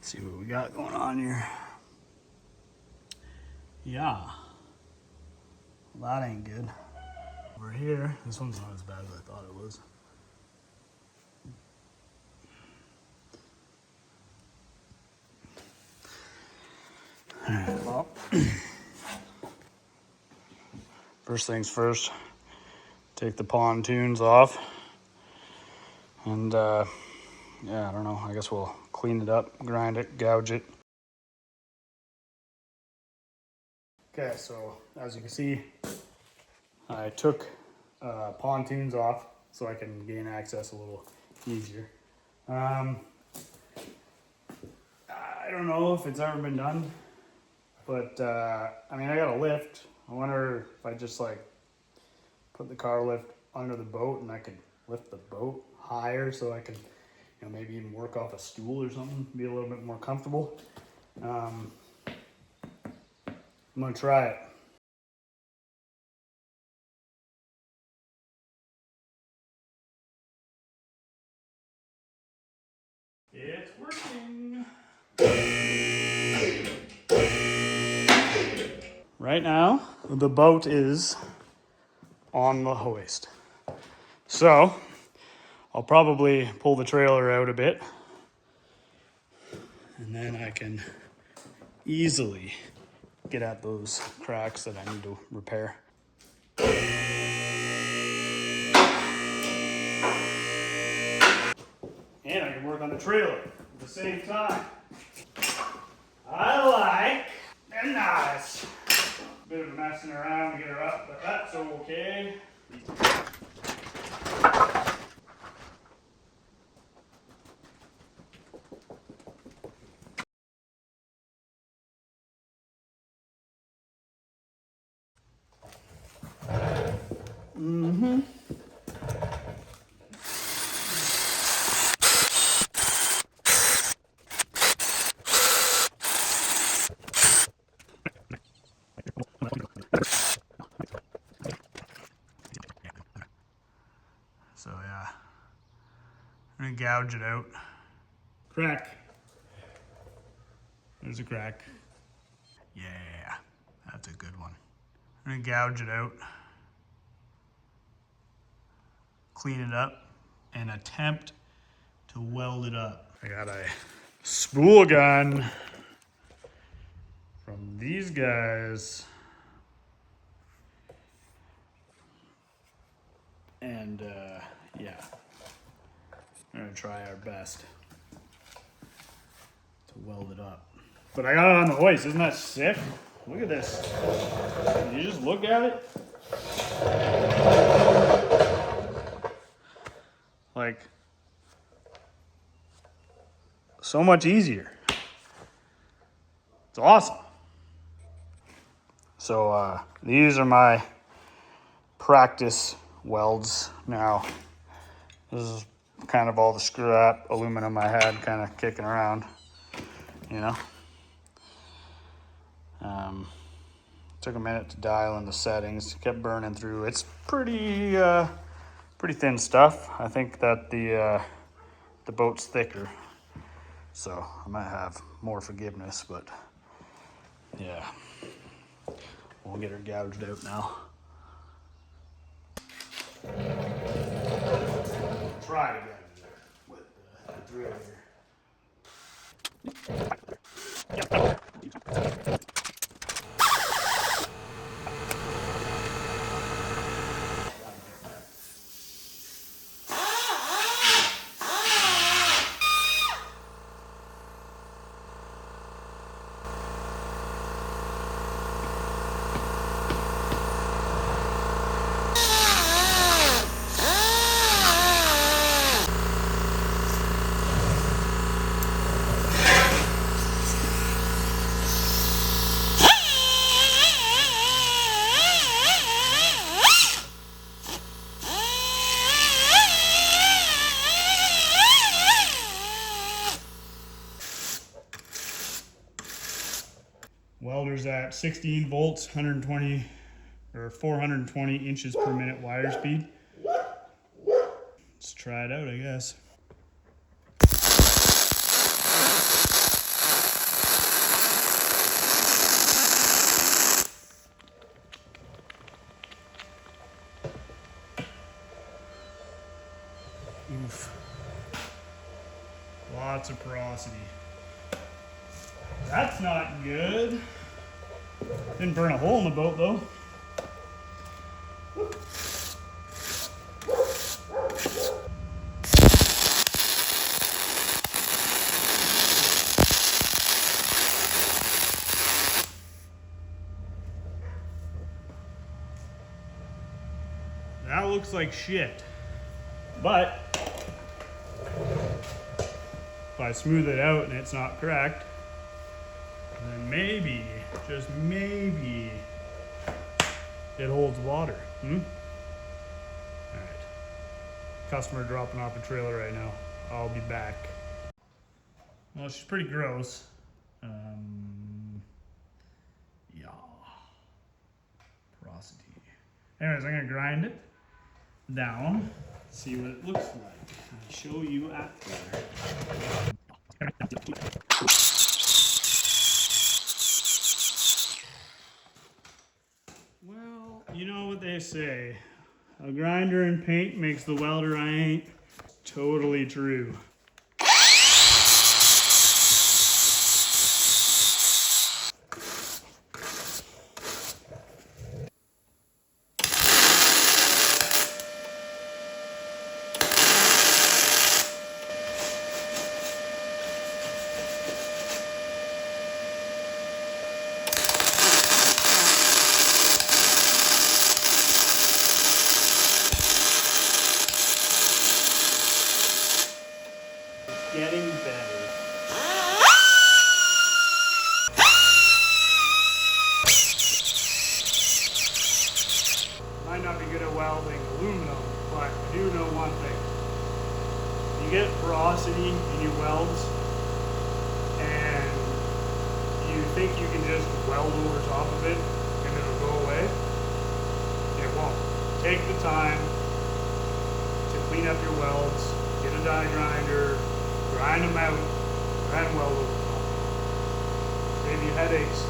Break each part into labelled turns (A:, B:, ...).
A: Let's see what we got going on here. Yeah. Well, that ain't good. Over here, this one's not as bad as I thought it was. Alright, well, first things first, take the pontoons off. And yeah, I don't know, I guess we'll clean it up, grind it, gouge it. Okay, so as you can see, I took pontoons off so I can gain access a little easier. I don't know if it's ever been done, but I mean, I got a lift. I wonder if I just like put the car lift under the boat and I could lift the boat higher so I could, you know, maybe even work off a stool or something, be a little bit more comfortable. I'm gonna try it. It's working. Right now, the boat is on the hoist. So, I'll probably pull the trailer out a bit. And then I can easily get at those cracks that I need to repair. And I can work on the trailer at the same time. I like and nice. Bit of messing around to get her up, but that's okay. Mm-hmm. So yeah, I'm gonna gouge it out. Crack. There's a crack. Yeah, that's a good one. I'm gonna gouge it out, clean it up, and attempt to weld it up. I got a spool gun from these guys. And yeah, we're gonna try our best to weld it up. But I got it on the hoist, isn't that sick? Look at this. Can you just look at it? Like, so much easier. It's awesome. So these are my practice welds now. This is kind of all the scrap aluminum I had kind of kicking around, you know. Took a minute to dial in the settings, kept burning through. It's pretty thin stuff. I think that the boat's thicker, so I might have more forgiveness, but yeah, we'll get her gouged out now. Try to get it with the drill here. Welder's at 16 volts, 120 or 420 inches per minute wire speed. Let's try it out, I guess. Oof. Lots of porosity. That's not good. Didn't burn a hole in the boat though. That looks like shit. But if I smooth it out and it's not cracked, then maybe, just maybe, it holds water. All right. Customer dropping off a trailer right now. I'll be back. Well, she's pretty gross. Yeah. Porosity. Anyways, I'm gonna grind it down, see what it looks like. I'll show you after. Well, you know what they say. A grinder in paint makes the welder I ain't. Totally true. Getting better. Might not be good at welding aluminum, but I do know one thing. You get porosity in your welds, and you think you can just weld over top of it and it'll go away. It won't. Take the time to clean up your welds, get a die grinder, grind them out, and weld over top. Save you headaches.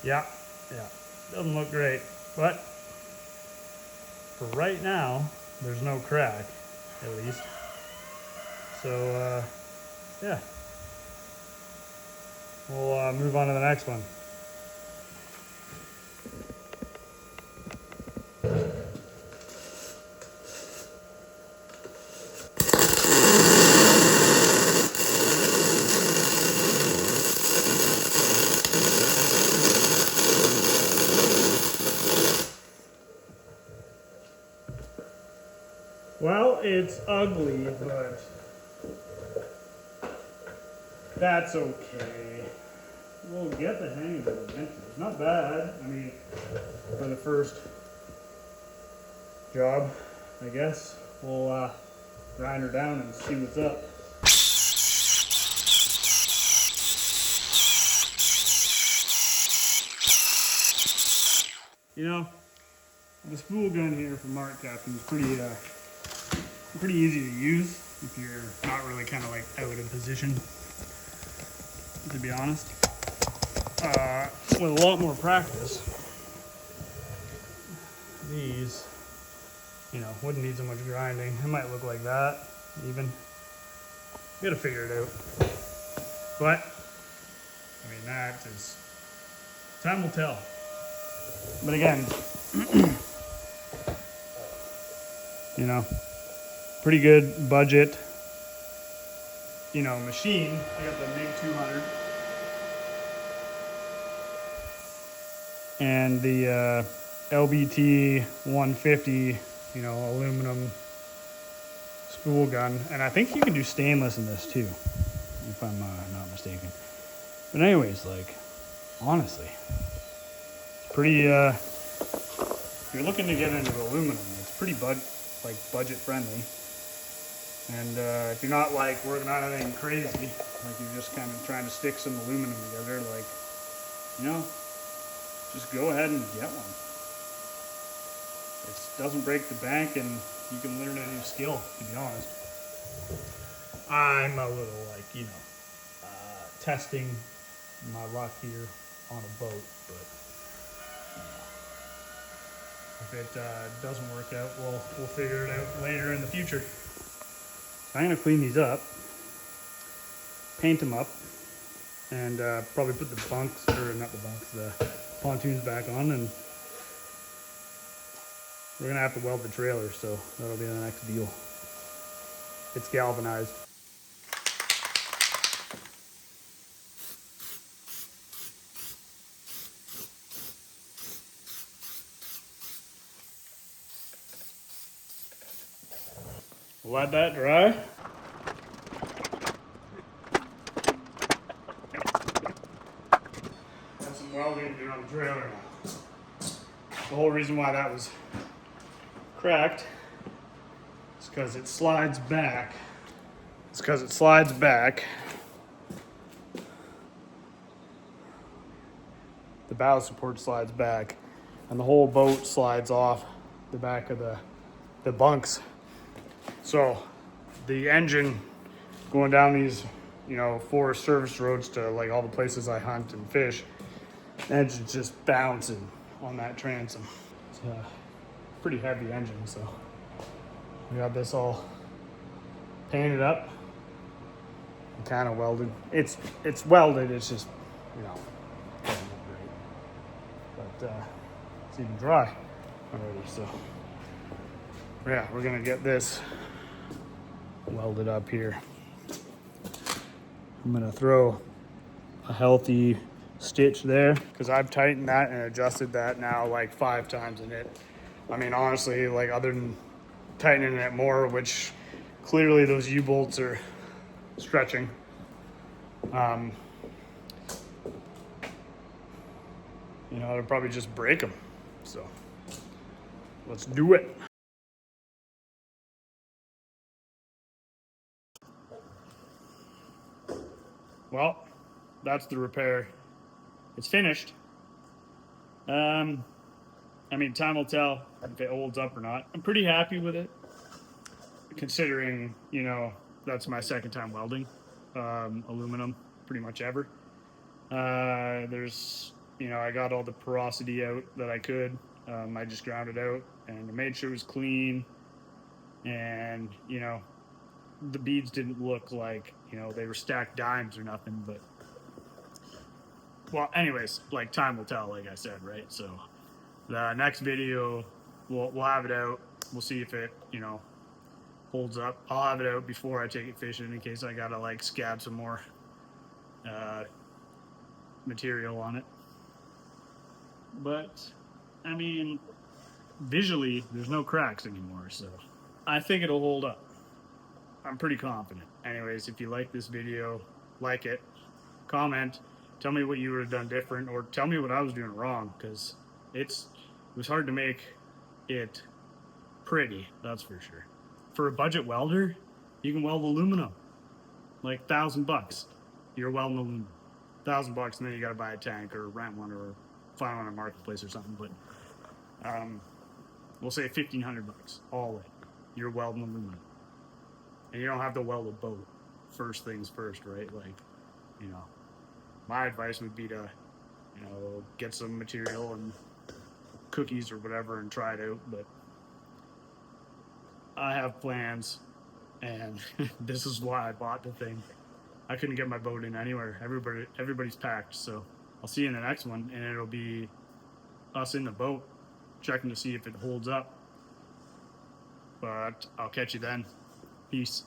A: Yeah, doesn't look great, but for right now, there's no crack, at least. So, yeah, we'll move on to the next one. Well, it's ugly, but that's okay. We'll get the hang of it eventually. It's not bad. I mean, for the first job, I guess. We'll grind her down and see what's up. You know, the spool gun here from Arccaptain is pretty easy to use if you're not really kind of like out of position, to be honest. With a lot more practice, these, you know, wouldn't need so much grinding. It might look like that, even. You gotta figure it out. But, I mean, that is, time will tell. But again, you know, pretty good budget, you know, machine. I got the MiG 200 and the LBT 150, you know, aluminum spool gun. And I think you can do stainless in this too, if I'm not mistaken. But anyways, like, honestly, it's pretty, if you're looking to get into aluminum, it's pretty budget friendly. And if you're not like working on anything crazy, like you're just kind of trying to stick some aluminum together, like, you know, just go ahead and get one. It doesn't break the bank, and you can learn a new skill, to be honest. I'm a little like, you know, testing my luck here on a boat, but if it doesn't work out, we'll figure it out later in the future. I'm gonna clean these up, paint them up, and probably put the bunks, or not the bunks, the pontoons back on, and we're gonna have to weld the trailer, so that'll be the next deal. It's galvanized. Let that dry. Got some welding to do on the trailer now. The whole reason why that was cracked is because it slides back. It's because it slides back. The bow support slides back, and the whole boat slides off the back of the bunks. So the engine going down these, you know, 4 service roads to like all the places I hunt and fish, the engine's just bouncing on that transom. It's a pretty heavy engine, so we got this all painted up and kind of welded. It's welded, it's just, you know, doesn't look great. But it's even dry already, so yeah, we're gonna get this welded up here. I'm gonna throw a healthy stitch there because I've tightened that and adjusted that now like 5 times in it. I mean, honestly, like other than tightening it more, which clearly those U-bolts are stretching. You know, I'd probably just break them. So let's do it. Well, that's the repair. It's finished. I mean, time will tell if it holds up or not. I'm pretty happy with it, considering, you know, that's my second time welding aluminum pretty much ever. There's, you know, I got all the porosity out that I could. I just ground it out and I made sure it was clean. And, you know, the beads didn't look like, you know, they were stacked dimes or nothing, but well, anyways, like time will tell, like I said, right? So the next video, we'll have it out. We'll see if it, you know, holds up. I'll have it out before I take it fishing in case I gotta like scab some more material on it. But I mean, visually, there's no cracks anymore, so I think it'll hold up. I'm pretty confident. Anyways, if you like this video, like it, comment, tell me what you would have done different, or tell me what I was doing wrong, because it was hard to make it pretty, that's for sure. For a budget welder, you can weld aluminum, like $1,000. You're welding aluminum, $1,000, and then you got to buy a tank or rent one or find one on a marketplace or something. But we'll say $1,500 all in. You're welding aluminum, and you don't have to weld a boat. First things first, right? Like, you know, my advice would be to, you know, get some material and cookies or whatever and try it out. But I have plans, and this is why I bought the thing. I couldn't get my boat in anywhere. Everybody's packed. So I'll see you in the next one, and it'll be us in the boat checking to see if it holds up. But I'll catch you then. Peace.